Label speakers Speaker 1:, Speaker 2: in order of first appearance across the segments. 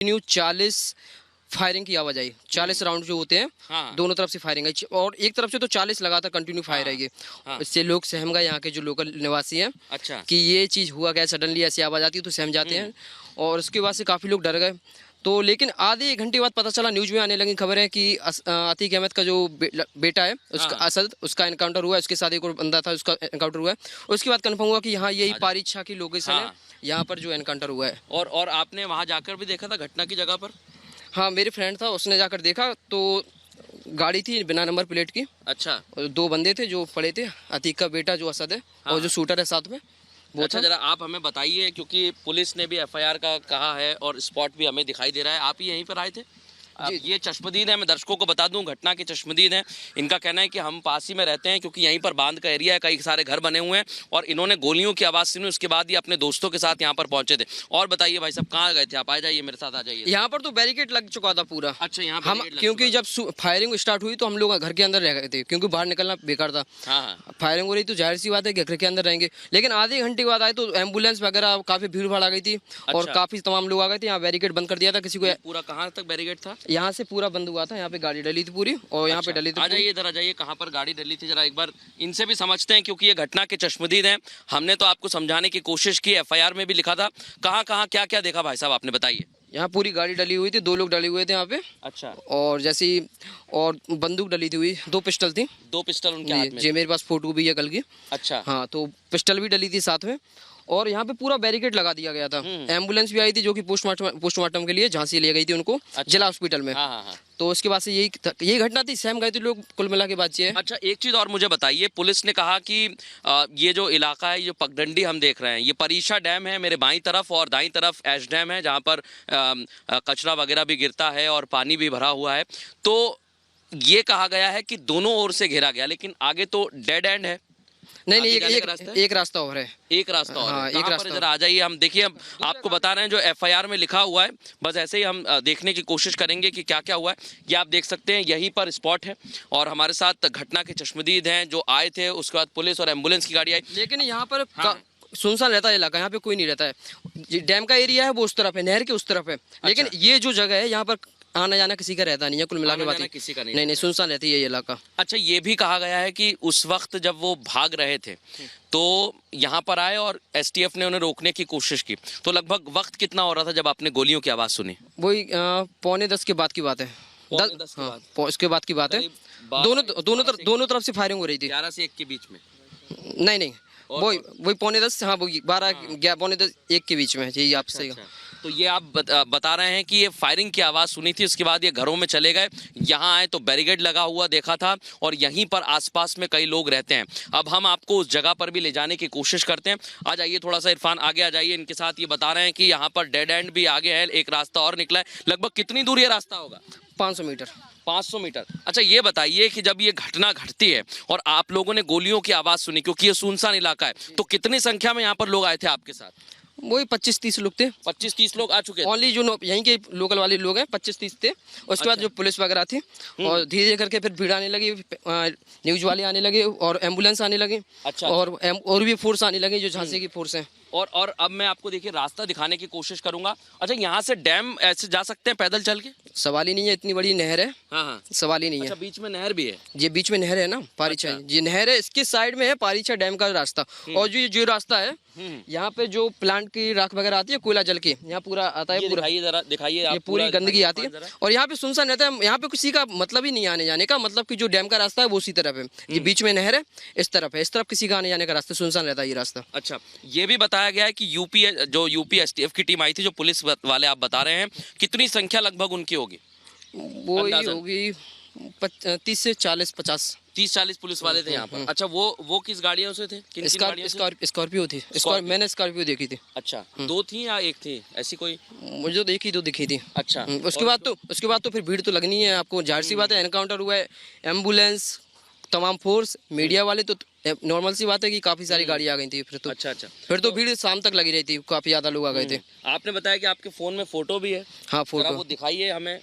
Speaker 1: Continue 40 firing की आवाज आई। 40 round जो होते हैं,
Speaker 2: हाँ।
Speaker 1: दोनों तरफ से फायरिंग आई और एक तरफ से तो 40 लगातार कंटिन्यू फायर
Speaker 2: हाँ,
Speaker 1: आई है।
Speaker 2: हाँ।
Speaker 1: इससे लोग सहम गए, यहाँ के जो लोकल निवासी हैं
Speaker 2: अच्छा।
Speaker 1: कि ये चीज़ हुआ क्या, सडनली ऐसी आवाज़ आती है तो सहम जाते हैं। और उसके बाद से काफ़ी लोग डर गए। तो लेकिन आधे 1 घंटे बाद पता चला, न्यूज़ में आने लगी खबर है कि अतीक अहमद का जो बेटा है, उसका
Speaker 2: हाँ।
Speaker 1: असद, उसका एनकाउंटर हुआ है। उसके साथ एक और बंदा था, उसका एनकाउंटर हुआ है। उसके बाद कन्फर्म हुआ कि हाँ, यही पारीछा की लोकेशन है,
Speaker 2: हाँ।
Speaker 1: यहाँ पर जो एनकाउंटर हुआ है।
Speaker 2: और आपने वहाँ जाकर भी देखा था घटना की जगह पर?
Speaker 1: हाँ, मेरे फ्रेंड था, उसने जाकर देखा तो गाड़ी थी बिना नंबर प्लेट की।
Speaker 2: अच्छा।
Speaker 1: और 2 बंदे थे जो पड़े थे, अतीक का बेटा जो असद है
Speaker 2: हाँ।
Speaker 1: और जो शूटर है साथ में, वो
Speaker 2: अच्छा,
Speaker 1: था।
Speaker 2: जरा आप हमें बताइए, क्योंकि पुलिस ने भी एफआईआर का कहा है और स्पॉट भी हमें दिखाई दे रहा है। आप ही यहीं पर आए थे? अब
Speaker 1: जी।
Speaker 2: ये चश्मदीद है, मैं दर्शकों को बता दूं, घटना के चश्मदीद हैं। इनका कहना है कि हम पास ही में रहते हैं, क्योंकि यहीं पर बांध का एरिया है, कई सारे घर बने हुए हैं और इन्होंने गोलियों की आवाज़ सुनी, उसके बाद ही अपने दोस्तों के साथ यहाँ पर पहुंचे थे। और बताइए भाई साहब, कहाँ गए थे आप? आ जाइए, मेरे साथ आ जाइए।
Speaker 1: यहाँ पर तो बैरिकेड लग चुका था पूरा।
Speaker 2: अच्छा, यहाँ
Speaker 1: हम
Speaker 2: बैरिकेड लग
Speaker 1: क्योंकि
Speaker 2: चुका
Speaker 1: जब फायरिंग स्टार्ट हुई तो हम लोग घर के अंदर रह गए थे, क्योंकि बाहर निकलना बेकार था।
Speaker 2: था। हाँ, हाँ।
Speaker 1: फायरिंग हो रही तो जाहिर सी बात है कि घर के अंदर रहेंगे। लेकिन आधे घंटे बाद आए तो एम्बुलेंस वगैरह काफ़ी भीड़ भाड़ आ गई थी और
Speaker 2: अच्छा।
Speaker 1: काफ़ी तमाम लोग आ गए थे। यहाँ बैरिकेड बंद कर दिया था, किसी को
Speaker 2: ये पूरा कहाँ तक बैरिकेड था?
Speaker 1: यहाँ से पूरा बंद हुआ था। यहाँ पे गाड़ी डली थी पूरी और यहाँ पे
Speaker 2: अच्छा,
Speaker 1: डली थी
Speaker 2: आ
Speaker 1: पूरी।
Speaker 2: जाइए, इधर आ जाइए, कहाँ पर गाड़ी डली थी, जरा एक बार इनसे भी समझते हैं, क्योंकि ये घटना के चश्मदीद हैं। हमने तो आपको समझाने की कोशिश की, एफआईआर में भी लिखा था। कहाँ कहाँ क्या क्या देखा भाई साहब, आपने बताइए।
Speaker 1: यहाँ पूरी गाड़ी डली हुई थी, 2 लोग डले हुए थे यहाँ पे।
Speaker 2: अच्छा।
Speaker 1: और जैसे ही और बंदूक डली थी हुई, 2 पिस्टल थी।
Speaker 2: 2 पिस्टल उनके
Speaker 1: जी
Speaker 2: हाथ में
Speaker 1: जी,
Speaker 2: थे।
Speaker 1: मेरे पास फोटो भी है कल की।
Speaker 2: अच्छा।
Speaker 1: हाँ, तो पिस्टल भी डली थी साथ में और यहाँ पे पूरा बैरिकेड लगा दिया गया था। एम्बुलेंस भी आई थी जो कि पोस्टमार्टम के लिए झांसी ले गई थी उनको,
Speaker 2: अच्छा।
Speaker 1: जिला हॉस्पिटल में।
Speaker 2: हाँ, हाँ, हाँ।
Speaker 1: तो उसके बाद से यही घटना थी, सहम गए थे लोग, कुल मिला के बात ये है।
Speaker 2: अच्छा, एक चीज़ और मुझे बताइए, पुलिस ने कहा कि ये जो इलाका है, ये पगडंडी हम देख रहे हैं, ये परीक्षा डैम है मेरे बाईं तरफ और दाईं तरफ ऐश डैम है, जहाँ पर कचरा वगैरह भी गिरता है और पानी भी भरा हुआ है। तो ये कहा गया है कि दोनों ओर से घेरा गया, लेकिन आगे तो डेड एंड है।
Speaker 1: नहीं नहीं,
Speaker 2: आगे जाने का रास्ता है?
Speaker 1: एक रास्ता और है।
Speaker 2: एक रास्ता और
Speaker 1: हाँ,
Speaker 2: है।
Speaker 1: एक
Speaker 2: कहाँ पर
Speaker 1: रास्ता
Speaker 2: है? जरा आ जाइए, हम देखिए, हम आपको बता रहे हैं जो एफआईआर में लिखा हुआ है, बस ऐसे ही हम देखने की कोशिश करेंगे कि क्या क्या हुआ है। ये आप देख सकते हैं, यहीं पर स्पॉट है और हमारे साथ घटना के चश्मदीद हैं जो आए थे। उसके बाद पुलिस और एम्बुलेंस की गाड़ी आई।
Speaker 1: लेकिन यहाँ पर
Speaker 2: हाँ।
Speaker 1: सुनसान रहता है इलाका, यहाँ पे कोई नहीं रहता है। डैम का एरिया है वो उस तरफ है, नहर के उस तरफ है। लेकिन ये जो जगह है यहाँ पर आना जाना किसी का रहता नहीं है, कुल मिला के
Speaker 2: आना
Speaker 1: बात
Speaker 2: जाना
Speaker 1: है।
Speaker 2: किसी का नहीं
Speaker 1: नहीं नहीं, सुनसान रहती है ये इलाका।
Speaker 2: अच्छा, ये भी कहा गया है कि उस वक्त जब वो भाग रहे थे तो यहाँ पर आए और एसटीएफ ने उन्हें रोकने की कोशिश की। तो लगभग वक्त कितना हो रहा था जब आपने गोलियों की आवाज़ सुनी?
Speaker 1: वही 9:45 के बाद की बात है।
Speaker 2: 9:45 के
Speaker 1: हाँ,
Speaker 2: बाद?
Speaker 1: इसके बाद की बात है।
Speaker 2: करीब 12
Speaker 1: दोनों तरफ से फायरिंग हो रही थी।
Speaker 2: 11 से 1 के बीच में?
Speaker 1: नहीं नहीं, वही 9:45, हाँ वही 12 9:45 1 के बीच में है। यही आप सही।
Speaker 2: अच्छा। तो ये आप बता रहे हैं कि ये फायरिंग की आवाज़ सुनी थी, उसके बाद ये घरों में चले गए, यहाँ आए तो बैरिकेड लगा हुआ देखा था और यहीं पर आसपास में कई लोग रहते हैं। अब हम आपको उस जगह पर भी ले जाने की कोशिश करते हैं। आ जाइए, थोड़ा सा इरफान आगे आ जाइए। इनके साथ ये बता रहे हैं कि यहाँ पर डेड एंड भी आगे है, एक रास्ता और निकला है। लगभग कितनी दूर ये रास्ता होगा?
Speaker 1: 500 मीटर।
Speaker 2: 500 मीटर। अच्छा, ये बताइए कि जब ये घटना घटती है और आप लोगों ने गोलियों की आवाज़ सुनी, क्योंकि ये सुनसान इलाका है, तो कितनी संख्या में यहाँ पर लोग आए थे आपके साथ?
Speaker 1: वही 25-30 लोग थे।
Speaker 2: 25-30 लोग आ चुके थे?
Speaker 1: ओनली जो यहीं के लोकल वाले लोग हैं, 25-30 थे। उसके बाद जो पुलिस वगैरह थी और धीरे धीरे करके फिर भीड़ आने लगी, न्यूज वाले आने लगे और एम्बुलेंस आने लगे।
Speaker 2: अच्छा।
Speaker 1: और भी फोर्स आने लगे जो झांसी की फोर्स है।
Speaker 2: और अब मैं आपको देखिए रास्ता दिखाने की कोशिश करूंगा। अच्छा, यहाँ से डैम ऐसे जा सकते हैं पैदल चल के?
Speaker 1: सवाल ही नहीं है, इतनी बड़ी नहर है।
Speaker 2: हाँ, हाँ।
Speaker 1: सवाल ही नहीं
Speaker 2: अच्छा,
Speaker 1: है।
Speaker 2: बीच में नहर भी है?
Speaker 1: ये बीच में नहर है ना, पारीछा।
Speaker 2: अच्छा।
Speaker 1: ये नहर है, इसके साइड में है पारीछा डैम का रास्ता। और जो रास्ता है, यहाँ पे जो प्लांट की राख वगैरह आती है, कोयला जल के यहाँ पूरा आता है।
Speaker 2: ये
Speaker 1: पूरा
Speaker 2: दिखाइए, जरा दिखाइए आप।
Speaker 1: ये पूरी
Speaker 2: पूरा
Speaker 1: गंदगी आती है
Speaker 2: जरा।
Speaker 1: और यहाँ पे सुनसान रहता है। यहाँ पे किसी का मतलब ही नहीं आने जाने का, मतलब कि जो डैम का रास्ता है वो उसी तरफ है। ये बीच में नहर है, इस तरफ है, इस तरफ किसी का आने जाने का रास्ता सुनसान रहता है ये रास्ता।
Speaker 2: अच्छा, ये भी बताया गया है कि यूपी एसटीएफ की टीम आई थी, जो पुलिस वाले आप बता रहे हैं, कितनी संख्या लगभग उनकी होगी?
Speaker 1: वो ही होगी 30 से 40-50।
Speaker 2: 30-40 पुलिस वाले थे यहाँ पर। अच्छा, वो किस गाड़ियों से थे? किन गाड़ियों से?
Speaker 1: स्कॉर्पियो थी। मैंने स्कॉर्पियो देखी थी।
Speaker 2: अच्छा, 2 थी या 1 थी, ऐसी कोई?
Speaker 1: मुझे देखी तो दिखी थी।
Speaker 2: अच्छा।
Speaker 1: उसके बाद तो फिर भीड़ तो लगनी है आपको, जाहिर सी बात है। एनकाउंटर हुआ है, एम्बुलेंस, तमाम फोर्स, मीडिया वाले, तो नॉर्मल सी बात है कि काफी सारी गाड़ी आ गई थी फिर तो।
Speaker 2: अच्छा।
Speaker 1: फिर तो भीड़ शाम तक लगी रही थी, काफी ज्यादा लोग आ गए थे।
Speaker 2: आपने बताया कि आपके फोन में फोटो भी है।
Speaker 1: हाँ,
Speaker 2: जरा
Speaker 1: फोटो।
Speaker 2: वो दिखाइए हमें।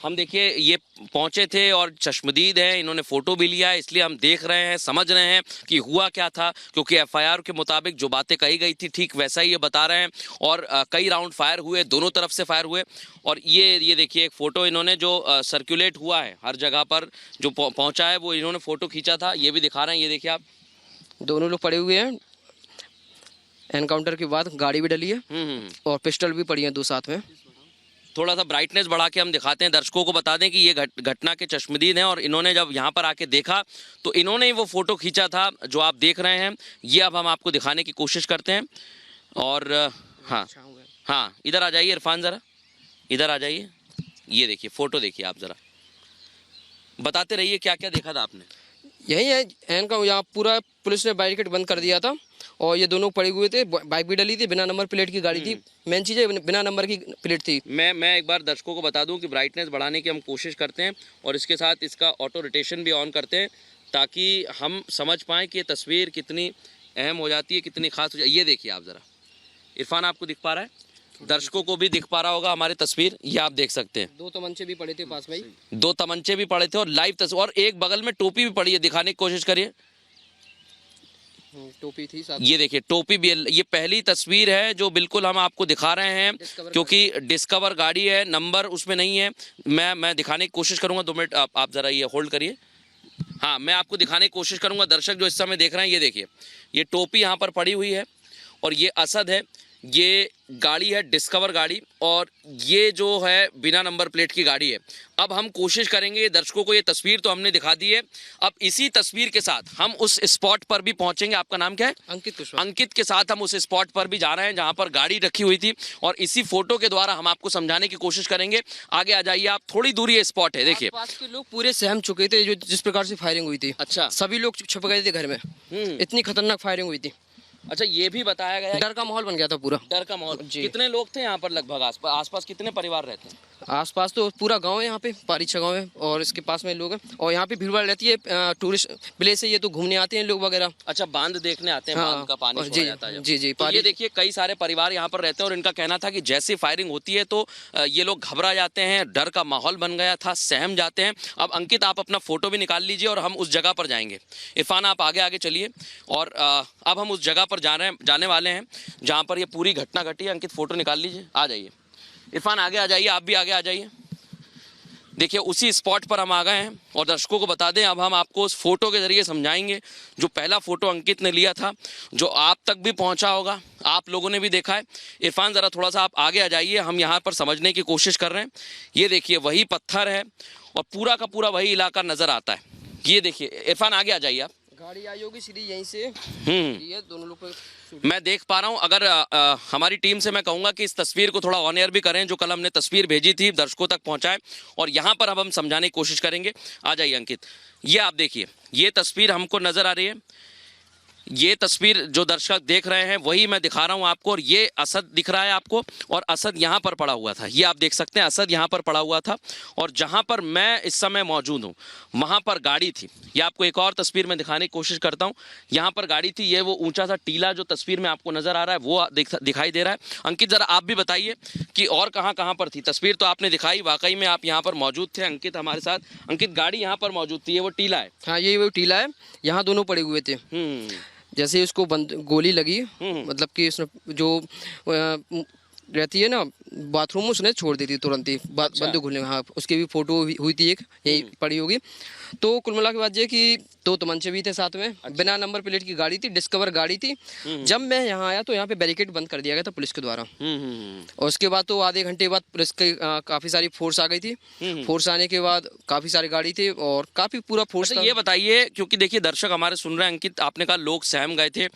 Speaker 2: हम देखिए ये पहुंचे थे और चश्मदीद हैं, इन्होंने फोटो भी लिया है, इसलिए हम देख रहे हैं, समझ रहे हैं कि हुआ क्या था, क्योंकि एफआईआर के मुताबिक जो बातें कही गई थी ठीक वैसा ही ये बता रहे हैं। और कई राउंड फायर हुए, दोनों तरफ से फायर हुए। और ये देखिए एक फोटो इन्होंने जो सर्कुलेट हुआ है हर जगह पर, जो पहुंचा है वो इन्होंने फोटो खींचा था, ये भी दिखा रहे हैं। ये देखिए आप,
Speaker 1: दोनों लोग पड़े हुए हैं। एनकाउंटर के बाद गाड़ी भी डली है और पिस्टल भी पड़ी है 2 साथ में।
Speaker 2: थोड़ा सा ब्राइटनेस बढ़ा के हम दिखाते हैं, दर्शकों को बता दें कि ये घटना के चश्मदीद हैं और इन्होंने जब यहाँ पर आके देखा तो इन्होंने ही वो फोटो खींचा था जो आप देख रहे हैं। ये अब हम आपको दिखाने की कोशिश करते हैं। और हाँ, इधर आ जाइए इरफान, ज़रा इधर आ जाइए। ये देखिए फोटो, देखिए आप, ज़रा बताते रहिए क्या क्या देखा था आपने।
Speaker 1: यही है एनकाउंटर, यहाँ पूरा पुलिस ने बैरिकेड बंद कर दिया था और ये दोनों पड़े हुए थे। बाइक भी डली थी, बिना नंबर प्लेट की गाड़ी थी। मेन चीज़ है बिना नंबर की प्लेट थी।
Speaker 2: मैं एक बार दर्शकों को बता दूं कि ब्राइटनेस बढ़ाने की हम कोशिश करते हैं और इसके साथ इसका ऑटो रोटेशन भी ऑन करते हैं ताकि हम समझ पाएँ कि ये तस्वीर कितनी अहम हो जाती है, कितनी खास हो जाती है। ये देखिए आप ज़रा, इरफान आपको दिख पा रहा है, दर्शकों को भी दिख पा रहा होगा हमारी तस्वीर, ये आप देख सकते हैं।
Speaker 1: 2 तमंचे भी पड़े थे पास में ही।
Speaker 2: 2 तमंचे भी पड़े थे और लाइव तस्वीर, और एक बगल में टोपी भी पड़ी है, दिखाने की कोशिश करिए।
Speaker 1: टोपी थी साथ।
Speaker 2: ये देखिए टोपी भी, ये पहली तस्वीर है जो बिल्कुल हम आपको दिखा रहे हैं, क्योंकि डिस्कवर गाड़ी है, नंबर उसमें नहीं है। मैं दिखाने की कोशिश करूंगा। 2 मिनट आप ज़रा ये होल्ड करिए। हाँ, मैं आपको दिखाने की कोशिश करूंगा। दर्शक जो इस समय देख रहे हैं, ये देखिए ये टोपी यहाँ पर पड़ी हुई है और ये असद है, ये गाड़ी है डिस्कवर गाड़ी, और ये जो है बिना नंबर प्लेट की गाड़ी है। अब हम कोशिश करेंगे, दर्शकों को ये तस्वीर तो हमने दिखा दी है, अब इसी तस्वीर के साथ हम उस स्पॉट पर भी पहुंचेंगे। आपका नाम क्या है?
Speaker 1: अंकित कुशवाहा।
Speaker 2: अंकित के साथ हम उस स्पॉट पर भी जा रहे हैं जहां पर गाड़ी रखी हुई थी और इसी फोटो के द्वारा हम आपको समझाने की कोशिश करेंगे। आगे आ जाइए आप, थोड़ी दूरी ये स्पॉट है, देखिए।
Speaker 1: आसपास के लोग पूरे सहम चुके थे जो जिस प्रकार से फायरिंग हुई थी।
Speaker 2: अच्छा,
Speaker 1: सभी लोग छुप गए थे घर में, इतनी खतरनाक फायरिंग हुई थी।
Speaker 2: अच्छा, ये भी बताया गया है,
Speaker 1: डर का माहौल बन गया था पूरा।
Speaker 2: डर का माहौल।
Speaker 1: जी।
Speaker 2: कितने लोग थे यहाँ पर लगभग? आसपास कितने परिवार रहते हैं?
Speaker 1: आसपास तो पूरा गांव है, यहाँ पे पारीछा गांव है और इसके पास में लोग हैं और यहाँ पे भीड़ भाड़ रहती है। टूरिस्ट विलेज से ये तो घूमने आते हैं लोग वगैरह।
Speaker 2: अच्छा, बांध देखने आते हैं।
Speaker 1: हाँ,
Speaker 2: बांध का पानी छोड़ा जाता है जब।
Speaker 1: जी
Speaker 2: तो ये देखिए कई सारे परिवार यहाँ पर रहते हैं और इनका कहना था कि जैसे फायरिंग होती है तो ये लोग घबरा जाते हैं, डर का माहौल बन गया था, सहम जाते हैं। अब अंकित आप अपना फोटो भी निकाल लीजिए और हम उस जगह पर जाएंगे। इरफान आप आगे आगे चलिए और अब हम उस जगह पर जाने वाले हैं जहाँ पर ये पूरी घटना घटी है। अंकित फोटो निकाल लीजिए, आ जाइए। इरफान आगे आ जाइए, आप भी आगे आ जाइए। देखिए उसी स्पॉट पर हम आ गए हैं और दर्शकों को बता दें, अब हम आपको उस फोटो के जरिए समझाएंगे जो पहला फोटो अंकित ने लिया था, जो आप तक भी पहुंचा होगा, आप लोगों ने भी देखा है। इरफान ज़रा थोड़ा सा आप आगे आ जाइए, हम यहाँ पर समझने की कोशिश कर रहे हैं। ये देखिए वही पत्थर है और पूरा का पूरा वही इलाका नज़र आता है। ये देखिए इरफान आगे आ जाइए आप।
Speaker 1: गाड़ी आई होगी सीधी यहीं से। ये दोनों लोग
Speaker 2: मैं देख पा रहा हूं। अगर हमारी टीम से मैं कहूंगा कि इस तस्वीर को थोड़ा ऑन एयर भी करें, जो कल हमने तस्वीर भेजी थी दर्शकों तक पहुंचाएं, और यहां पर अब हम समझाने की कोशिश करेंगे। आ जाइए अंकित, ये आप देखिए, ये तस्वीर हमको नजर आ रही है। ये तस्वीर जो दर्शक देख रहे हैं वही मैं दिखा रहा हूं आपको, और ये असद दिख रहा है आपको, और असद यहां पर पड़ा हुआ था। ये आप देख सकते हैं, असद यहां पर पड़ा हुआ था, और जहां पर मैं इस समय मौजूद हूं वहां पर गाड़ी थी। ये आपको एक और तस्वीर में दिखाने की कोशिश करता हूं। यहां पर गाड़ी थी, ये वो ऊंचा सा टीला जो तस्वीर में आपको नजर आ रहा है वो दिखाई दे रहा है। अंकित जरा आप भी बताइए कि और कहां पर थी? तस्वीर तो आपने दिखाई, वाकई में आप यहाँ पर मौजूद थे अंकित हमारे साथ। अंकित गाड़ी यहाँ पर मौजूद थी, ये वो टीला है।
Speaker 1: हाँ, ये वो टीला है, यहाँ दोनों पड़े हुए थे। जैसे उसको गोली लगी, मतलब कि उसने जो रहती है ना बाथरूम में, उसने छोड़ दी थी तुरंत ही।
Speaker 2: अच्छा।
Speaker 1: बंदूक खुलने। हाँ, उसकी भी फोटो हुई थी एक, यही पड़ी होगी। तो कुल मिला के बात ये कि 2 तमंचे भी थे साथ में। अच्छा। बिना नंबर प्लेट की गाड़ी थी, डिस्कवर गाड़ी थी। जब मैं यहाँ आया तो यहाँ पे बैरिकेड बंद कर दिया गया था पुलिस के द्वारा। और उसके बाद तो आधे घंटे बाद पुलिस की काफी सारी फोर्स आ गई थी। फोर्स आने के बाद काफी सारी गाड़ी थी और काफी पूरा फोर्स।
Speaker 2: ये बताइए, क्योंकि देखिए दर्शक हमारे सुन रहे हैं, अंकित आपने कहा लोग सहम गए थे,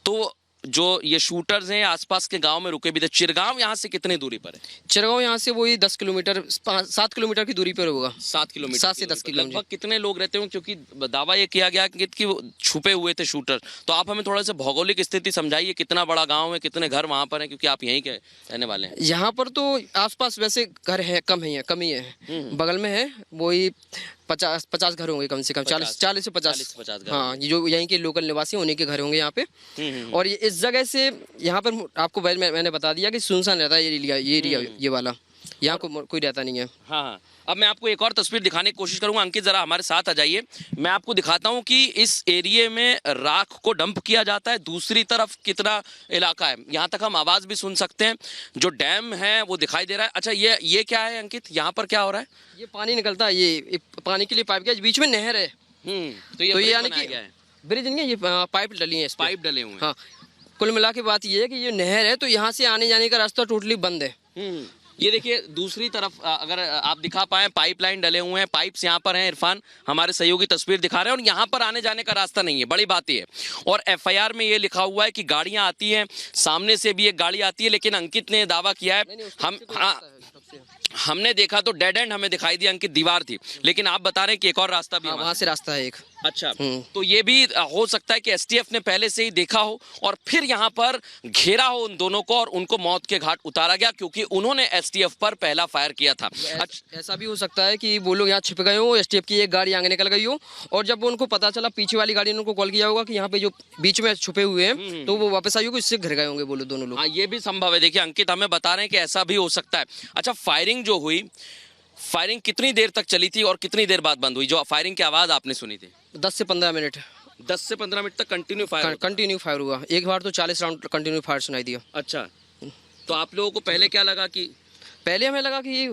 Speaker 2: तो जो ये शूटर्स हैं आसपास के गांव में रुके भी थे। चिरगांव यहाँ से कितनी दूरी पर है?
Speaker 1: चिरगांव यहाँ से वही 10 किलोमीटर 7 किलोमीटर की दूरी पर होगा।
Speaker 2: 7 किलोमीटर,
Speaker 1: 7 से 10 किलोमीटर।
Speaker 2: लगभग कितने लोग रहते होंगे, क्योंकि दावा ये किया गया कि वो छुपे हुए थे शूटर। तो आप हमें थोड़ा सा भौगोलिक स्थिति समझाइए, कितना बड़ा गाँव है, कितने घर वहाँ पर हैं, क्योंकि आप यहीं के रहने वाले हैं।
Speaker 1: यहाँ पर तो आसपास वैसे घर है, कम ही है। बगल में है वही 50 घर होंगे कम से कम, 40 से 50 घर। हाँ, जो यहीं के लोकल निवासी उन्हीं के घर होंगे यहाँ पे। और ये इस जगह से यहाँ पर आपको मैंने बता दिया कि सुनसान रहता है ये एरिया ये वाला। यहाँ कोई रहता नहीं है।
Speaker 2: हाँ हाँ, अब मैं आपको एक और तस्वीर दिखाने की कोशिश करूंगा। अंकित जरा हमारे साथ आ जाइए, मैं आपको दिखाता हूं कि इस एरिये में राख को डंप किया जाता है। दूसरी तरफ कितना इलाका है, यहाँ तक हम आवाज भी सुन सकते हैं। जो डैम है वो दिखाई दे रहा है। अच्छा ये क्या है अंकित, यहाँ पर क्या हो रहा है?
Speaker 1: ये पानी निकलता है, ये पानी के लिए पाइप गया, बीच में नहर है।
Speaker 2: तो ये
Speaker 1: यानी
Speaker 2: बनाया
Speaker 1: कि
Speaker 2: गया है,
Speaker 1: ब्रिज नहीं है, ये पाइप डली है, इस पे।
Speaker 2: पाइप डले हुए हैं।
Speaker 1: हाँ, कुल मिला के बात ये है कि ये नहर है, तो यहाँ से आने जाने का रास्ता टोटली बंद है।
Speaker 2: ये देखिए दूसरी तरफ अगर आप दिखा पाए, पाइपलाइन डले हुए हैं, पाइप्स यहाँ पर हैं। इरफान हमारे सहयोगी तस्वीर दिखा रहे हैं और यहाँ पर आने जाने का रास्ता नहीं है, बड़ी बात ये है। और एफआईआर में ये लिखा हुआ है कि गाड़ियां आती हैं, सामने से भी एक गाड़ी आती है, लेकिन अंकित ने दावा किया है हमने देखा तो डेड एंड हमें दिखाई दिया, अंकित दीवार थी, लेकिन आप बता रहे हैं कि एक और रास्ता भी
Speaker 1: वहाँ से रास्ता है एक।
Speaker 2: अच्छा, तो ये भी हो सकता है कि एसटीएफ ने पहले से ही देखा हो और फिर यहाँ पर घेरा हो उन दोनों को और उनको मौत के घाट उतारा गया, क्योंकि उन्होंने एसटीएफ पर पहला फायर किया था।
Speaker 1: ऐसा भी हो सकता है कि वो लोग यहाँ छिप गए हो, एसटीएफ की एक गाड़ी आगे निकल गई हो, और जब उनको पता चला, पीछे वाली गाड़ी ने उनको कॉल किया होगा कि यहाँ पे जो बीच में छुपे हुए हैं, तो वो वापस आई होगी, इससे घिर गए होंगे वो लोग, दोनों लोग।
Speaker 2: हाँ, ये भी संभव है। देखिए अंकित हमें बता रहे हैं कि ऐसा भी हो सकता है। अच्छा, फायरिंग जो हुई, फायरिंग कितनी देर तक चली थी और कितनी देर बाद बंद हुई? जो फायरिंग की आवाज आपने सुनी थी
Speaker 1: 10 से 15 मिनट।
Speaker 2: 10 से 15 मिनट तक कंटिन्यू
Speaker 1: फायर हुआ। एक बार तो 40 राउंड कंटिन्यू फायर सुनाई दिया।
Speaker 2: अच्छा, तो आप लोगों को पहले क्या लगा कि
Speaker 1: पहले हमें लगा कि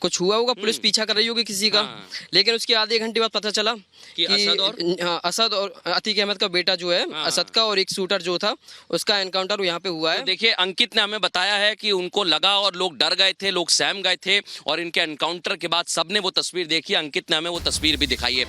Speaker 1: कुछ हुआ होगा, पुलिस पीछा कर रही होगी किसी का।
Speaker 2: हाँ।
Speaker 1: लेकिन उसके आधे घंटे बाद पता चला
Speaker 2: कि
Speaker 1: असद और अतीक अहमद का बेटा जो है,
Speaker 2: हाँ।
Speaker 1: असद का, और एक शूटर जो था उसका एनकाउंटर यहाँ पे हुआ है।
Speaker 2: तो देखिए अंकित ने हमें बताया है कि उनको लगा और लोग डर गए थे, लोग सहम गए थे, और इनके एनकाउंटर के बाद सबने वो तस्वीर देखी। अंकित ने हमें वो तस्वीर भी दिखाई है।